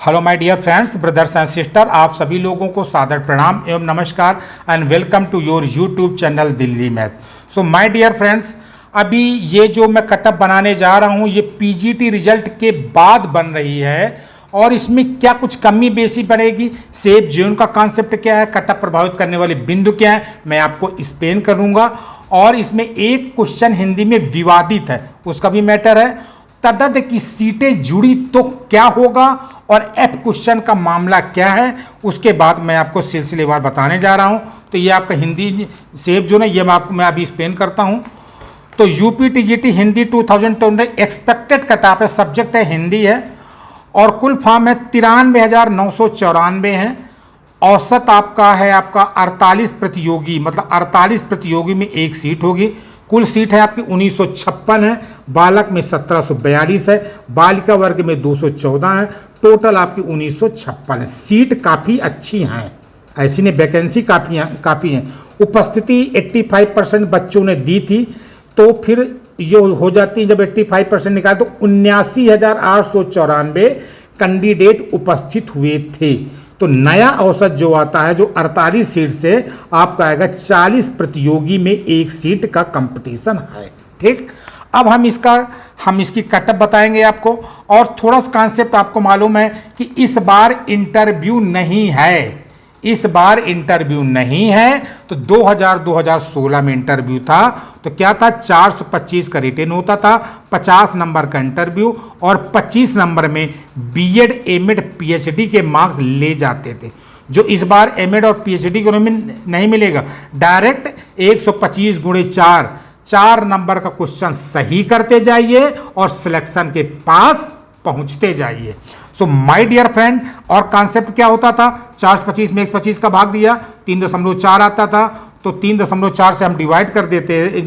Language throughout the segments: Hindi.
Hello my dear friends, brothers and sister, आप सभी लोगों को सादर प्रणाम एवं नमस्कार and welcome to your YouTube channel Delhi math. So my dear friends, अभी ये जो मैं कटअप बनाने जा रहा हूँ ये पीजीटी रिजल्ट के बाद बन रही है और इसमें क्या कुछ कमी बेसी पड़ेगी, सेफ जोन का कॉन्सेप्ट क्या है, कटअप प्रभावित करने वाले बिंदु क्या है, मैं आपको एक्सप्लेन करूँगा। और इसमें एक क्वेश्चन हिंदी में विवादित है, उसका भी मैटर है। तदद की सीटें जुड़ी तो क्या होगा और एफ क्वेश्चन का मामला क्या है, उसके बाद मैं आपको सिलसिलेवार बताने जा रहा हूं। तो ये आपका हिंदी सेफ जोन है, ये मैं अभी एक्सप्लेन करता हूं। तो UP TGT Hindi 2020 expected cutoff है, सब्जेक्ट है हिंदी है और कुल फॉर्म है 93,994 है। औसत आपका है 48 प्रतियोगी, मतलब 48 प्रतियोगी में एक सीट होगी। कुल सीट है आपकी 1956 है, बालक में 1742 है, बालिका वर्ग में 214 है, टोटल आपकी 1956 है। सीट काफ़ी अच्छी हैं, ऐसी नहीं, वैकेंसी काफ़ी हैं। उपस्थिति 85% बच्चों ने दी थी, तो फिर ये हो जाती है जब 85% निकाले तो 79,894 कैंडिडेट उपस्थित हुए थे। तो नया औसत जो आता है, जो 48 सीट से आपका आएगा 40 प्रतियोगी में एक सीट का कंपटीशन है। ठीक, अब हम इसकी कटअप बताएंगे आपको। और थोड़ा सा कॉन्सेप्ट आपको मालूम है कि इस बार इंटरव्यू नहीं है, इस बार इंटरव्यू नहीं है। तो 2016 में इंटरव्यू था, तो क्या था, 425 का रिटेन होता था, 50 नंबर का इंटरव्यू और 25 नंबर में बीएड एमएड पीएचडी के मार्क्स ले जाते थे। जो इस बार एमएड और पीएचडी को नहीं मिलेगा, डायरेक्ट 125 गुणे 4 नंबर का क्वेश्चन सही करते जाइए और सिलेक्शन के पास पहुंचते जाइए। सो माय डियर फ्रेंड, और कॉन्सेप्ट क्या होता था, 425 में 125 का भाग दिया, 3.4 आता था, तो 3.4 से हम डिवाइड कर देते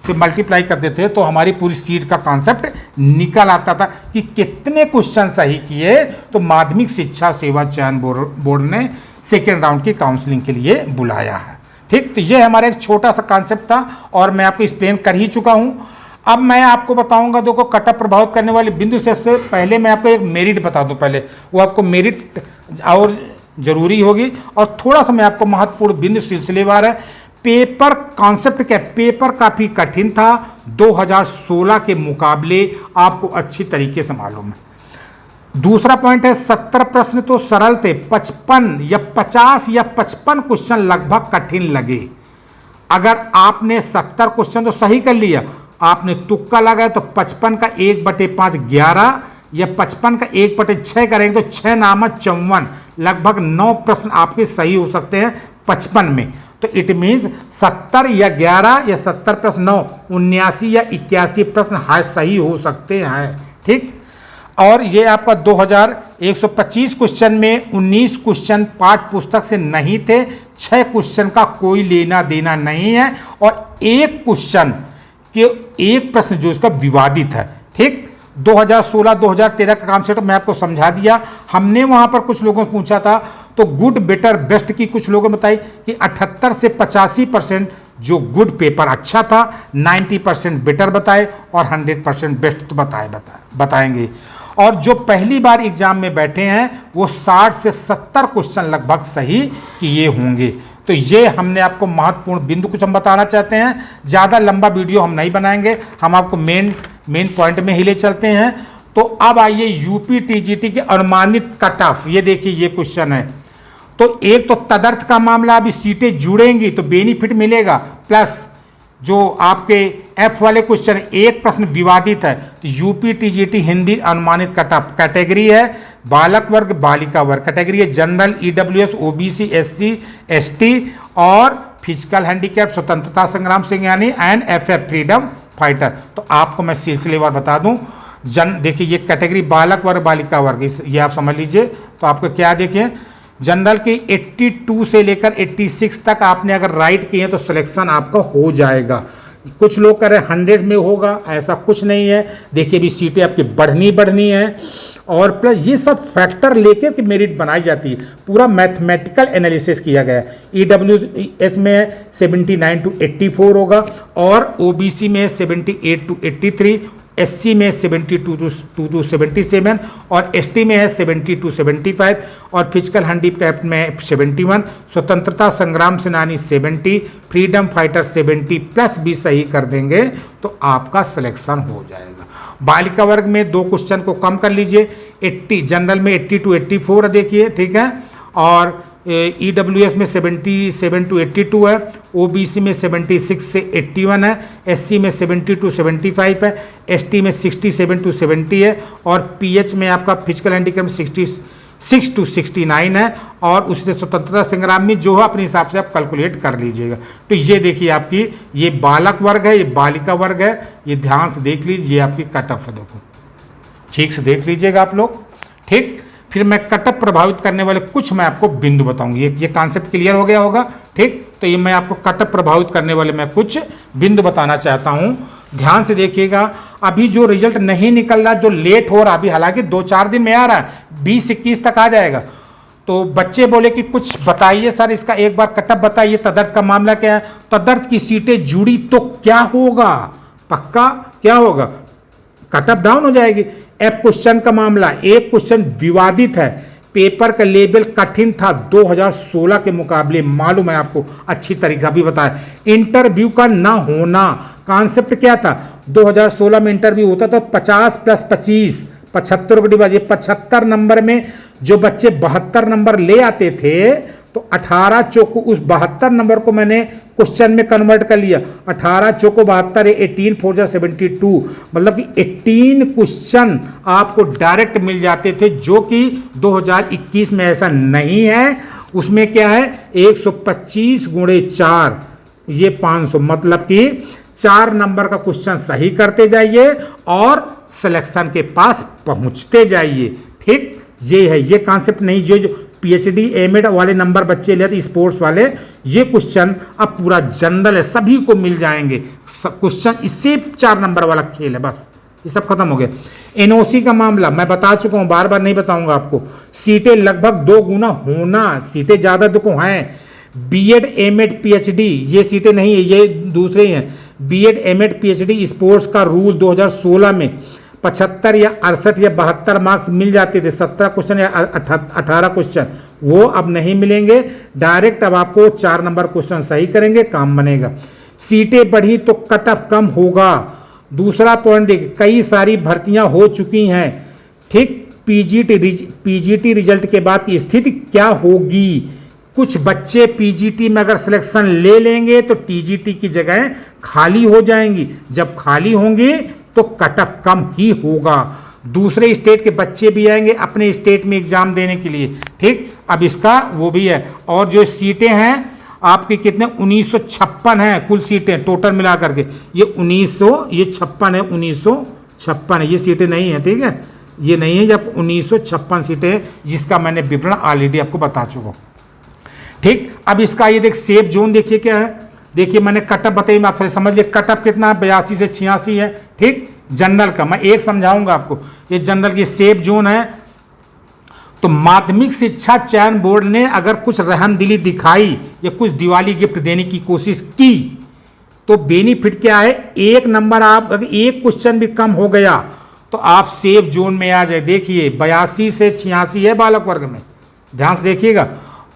से मल्टीप्लाई कर देते, तो हमारी पूरी सीट का कॉन्सेप्ट निकल आता था कि कितने क्वेश्चन सही किए। तो माध्यमिक शिक्षा सेवा चयन बोर्ड ने सेकेंड राउंड की काउंसलिंग के लिए बुलाया है। ठीक, तो ये हमारा एक छोटा सा कॉन्सेप्ट था और मैं आपको एक्सप्लेन कर ही चुका हूँ। अब मैं आपको बताऊंगा, देखो कटअप प्रभावित करने वाले बिंदु से पहले मैं आपको एक मेरिट बता दूं। पहले वो आपको मेरिट और जरूरी होगी, और थोड़ा सा मैं आपको महत्वपूर्ण बिंदु सिलसिलेवार है। पेपर कॉन्सेप्ट क्या, पेपर काफ़ी कठिन था 2016 के मुकाबले, आपको अच्छी तरीके से मालूम है। दूसरा पॉइंट है 70 प्रश्न तो सरल थे, 55 या 50 या 55 क्वेश्चन लगभग कठिन लगे। अगर आपने 70 क्वेश्चन तो सही कर लिया, आपने तुक्का लगाया तो 55 का 1/5 11 या 55 का 1/6 करेंगे तो 6 नामक 54, लगभग 9 प्रश्न आपके सही हो सकते हैं 55 में। तो इट मीन्स 70 या 11 या 70 प्रश्न 9, 79 या 81 प्रश्न सही हो सकते हैं। ठीक, और ये आपका 2125 क्वेश्चन में 19 क्वेश्चन पाठ्य पुस्तक से नहीं थे, 6 क्वेश्चन का कोई लेना देना नहीं है और एक क्वेश्चन कि एक प्रश्न जो इसका विवादित है। ठीक, 2016-2013 का कॉन्सेप्ट मैं आपको समझा दिया। हमने वहां पर कुछ लोगों से पूछा था, तो गुड बेटर बेस्ट की कुछ लोगों ने बताई कि 78 से 85% जो गुड पेपर अच्छा था, 90% बेटर बताए और 100% बेस्ट तो बताएंगे। और जो पहली बार एग्जाम में बैठे हैं वो 60 से 70 क्वेश्चन लगभग सही किए होंगे। तो ये हमने आपको महत्वपूर्ण बिंदु कुछ हम बताना चाहते हैं। ज़्यादा लंबा वीडियो हम नहीं बनाएंगे, हम आपको मेन पॉइंट में ही ले चलते हैं। तो अब आइए यूपी टीजीटी के अनुमानित कट ऑफ, ये देखिए ये क्वेश्चन है। तो एक तो तदर्थ का मामला, अभी सीटें जुड़ेंगी तो बेनिफिट मिलेगा, प्लस जो आपके एफ वाले क्वेश्चन एक प्रश्न विवादित है। तो यूपी टीजीटी हिंदी अनुमानित कट ऑफ कैटेगरी है बालक वर्ग बालिका वर्ग, कैटेगरी है general, EWS, OBC, SC, ST और फिजिकल हैंडीकैप, स्वतंत्रता संग्राम सेनानी एंड एफएफ फ्रीडम फाइटर। तो आपको मैं सिलसिलेवार बता दूं, देखिए ये कैटेगरी बालक वर्ग बालिका वर्ग, ये आप समझ लीजिए। तो आपको क्या देखिए, जनरल की 82 से लेकर 86 तक आपने अगर राइट किए तो सिलेक्शन आपका हो जाएगा। कुछ लोग कह रहे 100 में होगा, ऐसा कुछ नहीं है। देखिए अभी सीटें आपकी बढ़नी है और प्लस ये सब फैक्टर लेकर के मेरिट बनाई जाती है, पूरा मैथमेटिकल एनालिसिस किया गया है। ईडब्ल्यूएस में 79 to 84 होगा और ओबीसी में 78 to 83, SC में 72 to 77 और ST में है 70 to 75 और फिजिकल हैंडीकैप्ड में 71, स्वतंत्रता संग्राम सेनानी 70, फ्रीडम फाइटर 70 प्लस 20 सही कर देंगे तो आपका सिलेक्शन हो जाएगा। बालिका वर्ग में 2 क्वेश्चन को कम कर लीजिए, 80 जनरल में 80 to 84 देखिए, ठीक है, और EWS में 77 to 82 है, OBC में 76 से 81 है, SC में 70 to 75 है, ST में 67 to 70 है और PH में आपका फिजिकल हैंडीकैप 66 to 69 है और उससे स्वतंत्रता संग्राम में जो है अपने हिसाब से आप कैलकुलेट कर लीजिएगा। तो ये देखिए आपकी ये बालक वर्ग है, ये बालिका वर्ग है, ये ध्यान से देख लीजिए, आपकी कट ऑफ है, देखो ठीक से देख लीजिएगा आप लोग, ठीक। फिर मैं कटअप प्रभावित करने वाले कुछ मैं आपको बिंदु बताऊंगी, ये कॉन्सेप्ट क्लियर हो गया होगा, ठीक। तो ये मैं आपको कटअप प्रभावित करने वाले मैं कुछ बिंदु बताना चाहता हूं, ध्यान से देखिएगा। अभी जो रिजल्ट नहीं निकल रहा, जो लेट हो रहा, अभी हालांकि 2-4 दिन में आ रहा है, 20-21 तक आ जाएगा। तो बच्चे बोले कि कुछ बताइए सर इसका, एक बार कटअप बताइए, तदर्थ का मामला क्या है। तदर्थ की सीटें जुड़ी तो क्या होगा, पक्का क्या होगा, कटअप डाउन हो जाएगी। एफ क्वेश्चन का मामला, एक क्वेश्चन विवादित है, पेपर का लेवल कठिन था 2016 के मुकाबले, मालूम है आपको अच्छी तरीके से, अभी बताया। इंटरव्यू का ना होना, कॉन्सेप्ट क्या था, 2016 में इंटरव्यू होता था 50 + 25 75 को डिवाइड, ये 75 नंबर में जो बच्चे 72 नंबर ले आते थे तो 18 चौको उस 72 नंबर को मैंने क्वेश्चन में कन्वर्ट कर लिया, 18 चौको 72 है, 18 4 जा 72, मतलब कि 18 क्वेश्चन आपको डायरेक्ट मिल जाते थे, जो कि 2021 में ऐसा नहीं है। उसमें क्या है 125 × 4 ये 500, मतलब कि 4 नंबर का क्वेश्चन सही करते जाइए और सिलेक्शन के पास पहुंचते जाइए, ठीक। ये है, ये कॉन्सेप्ट नहीं, जो PhD एमएड वाले नंबर बच्चे लेते स्पोर्ट्स वाले, ये क्वेश्चन अब पूरा जनरल है, सभी को मिल जाएंगे क्वेश्चन, इससे 4 नंबर वाला खेल है, बस ये सब खत्म हो गया। NOC का मामला मैं बता चुका हूँ, बार बार नहीं बताऊंगा आपको। सीटें लगभग 2 गुना होना, सीटें ज़्यादा देखो हैं। B.Ed M.Ed PhD ये सीटें नहीं है, ये दूसरे हैं। B.Ed M.Ed PhD स्पोर्ट्स का रूल 2016 में 75 या 68 या 72 मार्क्स मिल जाते थे, 17 क्वेश्चन या 18 क्वेश्चन, वो अब नहीं मिलेंगे। डायरेक्ट अब आपको 4 नंबर क्वेश्चन सही करेंगे, काम बनेगा। सीटें बढ़ी तो कट ऑफ कम होगा। दूसरा पॉइंट देखिए, कई सारी भर्तियां हो चुकी हैं, ठीक। पीजीटी रिजल्ट के बाद की स्थिति क्या होगी, कुछ बच्चे पीजीटी में अगर सिलेक्शन ले लेंगे तो टीजीटी की जगह खाली हो जाएंगी, जब खाली होंगी तो कटअप कम ही होगा। दूसरे स्टेट के बच्चे भी आएंगे अपने स्टेट में एग्जाम देने के लिए, ठीक। अब इसका वो भी है। और जो सीटें हैं आपकी कितने 1956 हैं कुल सीटें टोटल मिला करके, ये 1956 है, 1956 है, ये सीटें नहीं है, ठीक है, ये नहीं है, जब 1956 सीटें जिसका मैंने विवरण ऑलरेडी आपको बता चुका हूँ, ठीक। अब इसका ये देख सेफ जोन देखिए क्या है, देखिए मैंने कटअप बताई, मैं आपसे समझ लिया कटअप कितना है, 82 से 86 है, ठीक। जनरल का मैं एक समझाऊंगा आपको, ये जनरल की सेफ जोन है। तो माध्यमिक शिक्षा चयन बोर्ड ने अगर कुछ रहमदिली दिखाई या कुछ दिवाली गिफ्ट देने की कोशिश की तो बेनिफिट क्या है, 1 नंबर आप अगर एक क्वेश्चन भी कम हो गया तो आप सेफ जोन में आ जाए। देखिए 82 से 86 है बालक वर्ग में, ध्यान से देखिएगा।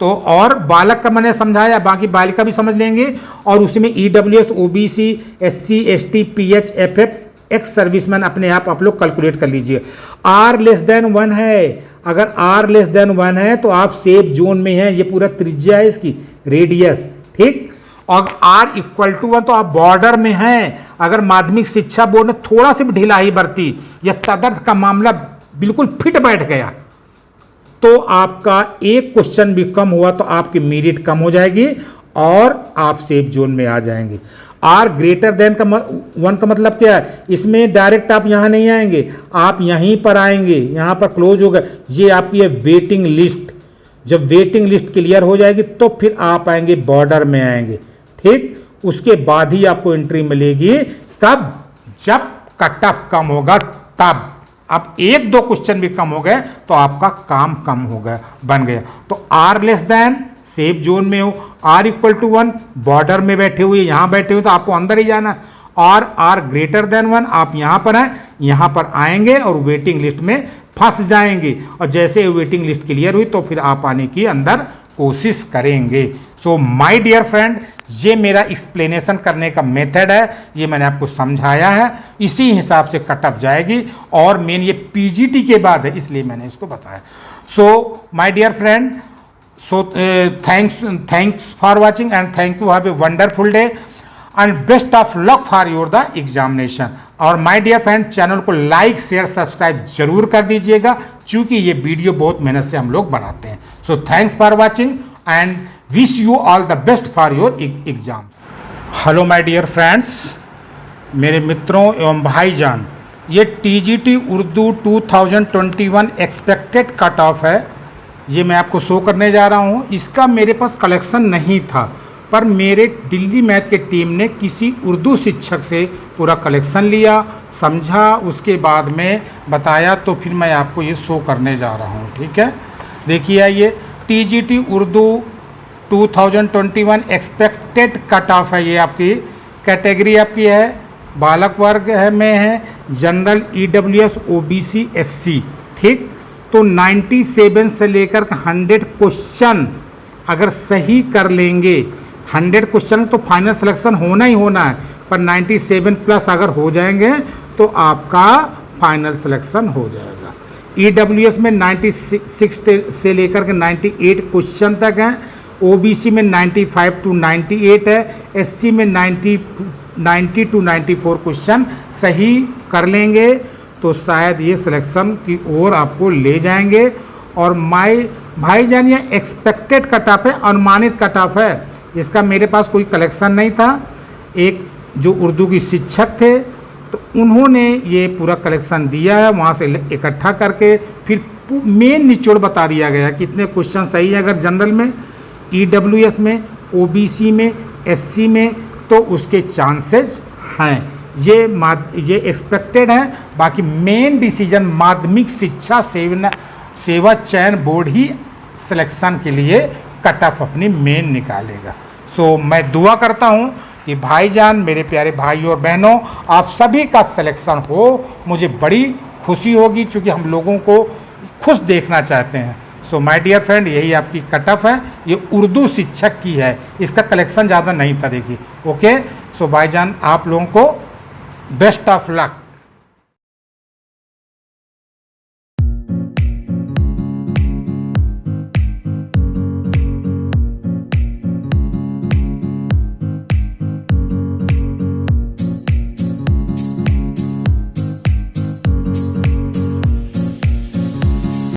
तो और बालक का मैंने समझाया, बाकी बालिका भी समझ लेंगे। और उसमें EWS OBC SC ST PH FF ex serviceman अपने आप लोग कैलकुलेट कर लीजिए। R<1 है, अगर R<1 है तो आप सेफ जोन में हैं, ये पूरा त्रिज्या है इसकी, रेडियस, ठीक। और R=1 तो आप बॉर्डर में हैं। अगर माध्यमिक शिक्षा बोर्ड ने थोड़ा सी भी ढिलाई बरती या तदर्थ का मामला बिल्कुल फिट बैठ गया तो आपका एक क्वेश्चन भी कम हुआ तो आपकी मेरिट कम हो जाएगी और आप सेफ जोन में आ जाएंगे। R>1 का मतलब क्या है, इसमें डायरेक्ट आप यहाँ नहीं आएंगे, आप यहीं पर आएंगे, यहाँ पर क्लोज होगा, ये आपकी है वेटिंग लिस्ट। जब वेटिंग लिस्ट क्लियर हो जाएगी तो फिर आप आएंगे बॉर्डर में आएंगे, ठीक। उसके बाद ही आपको एंट्री मिलेगी, कब, जब कट ऑफ कम होगा तब। अब 1-2 क्वेश्चन भी कम हो गए तो आपका काम कम हो गया, बन गया। तो R, सेफ जोन में हो, R=1 बॉर्डर में बैठे हुए, यहाँ बैठे हुए तो आपको अंदर ही जाना, और R 1 आप यहाँ पर हैं, यहाँ पर आएंगे और वेटिंग लिस्ट में फंस जाएंगे, और जैसे वेटिंग लिस्ट क्लियर हुई तो फिर आप आने की अंदर कोशिश करेंगे। सो माय डियर फ्रेंड, ये मेरा एक्सप्लेनेशन करने का मेथड है, ये मैंने आपको समझाया है, इसी हिसाब से कट ऑफ जाएगी। और मेन ये पीजीटी के बाद है, इसलिए मैंने इसको बताया। So my dear friend, so thanks for watching and thank you, have a wonderful day and best of luck for your the examination. और माय डियर फ्रेंड, चैनल को लाइक शेयर सब्सक्राइब जरूर कर दीजिएगा, क्योंकि ये वीडियो बहुत मेहनत से हम लोग बनाते हैं। So thanks for watching and wish you all the best for your exam. Hello my dear friends, मेरे मित्रों एवं भाईजान, ये TGT Urdu 2021 expected cut off है, ये मैं आपको शो करने जा रहा हूँ। इसका मेरे पास कलेक्शन नहीं था, पर मेरे दिल्ली मैथ के टीम ने किसी उर्दू शिक्षक से पूरा कलेक्शन लिया, समझा, उसके बाद में बताया, तो फिर मैं आपको ये शो करने जा रहा हूँ। ठीक है, देखिए ये TGT Urdu 2021 expected cut off है। ये आपकी कैटेगरी आपकी है बालक वर्ग है में है जनरल, ईडब्ल्यूएस, ओबीसी, एससी। ठीक, तो 97 से लेकर 100 क्वेश्चन अगर सही कर लेंगे, 100 क्वेश्चन तो फाइनल सिलेक्शन होना ही होना है, पर 97 प्लस अगर हो जाएंगे तो आपका फाइनल सिलेक्शन हो जाएगा। ईडब्ल्यूएस में 96 से लेकर के 98 क्वेश्चन तक हैं, ओबीसी में 95 to 98 है, एससी में 90 to 94 क्वेश्चन सही कर लेंगे तो शायद ये सिलेक्शन की ओर आपको ले जाएंगे। और माय भाईजान, ये एक्सपेक्टेड कट ऑफ है, अनुमानित कट ऑफ है, इसका मेरे पास कोई कलेक्शन नहीं था। एक जो उर्दू की शिक्षक थे तो उन्होंने ये पूरा कलेक्शन दिया है, वहाँ से इकट्ठा करके फिर मेन निचोड़ बता दिया गया कितने क्वेश्चन सही है अगर जनरल में, ईडब्ल्यूएस में, ओबीसी में, एससी में, तो उसके चांसेस हैं। ये एक्सपेक्टेड है, बाकी मेन डिसीजन माध्यमिक शिक्षा सेवा चयन बोर्ड ही सिलेक्शन के लिए कट ऑफ अपनी मेन निकालेगा। सो मैं दुआ करता हूँ कि भाईजान, मेरे प्यारे भाइयों और बहनों, आप सभी का सिलेक्शन हो, मुझे बड़ी खुशी होगी, क्योंकि हम लोगों को खुश देखना चाहते हैं। सो माय डियर फ्रेंड, यही आपकी कट ऑफ है, ये उर्दू शिक्षक की है, इसका कलेक्शन ज़्यादा नहीं था, देखिए। ओके, सो भाईजान, आप लोगों को बेस्ट ऑफ लक।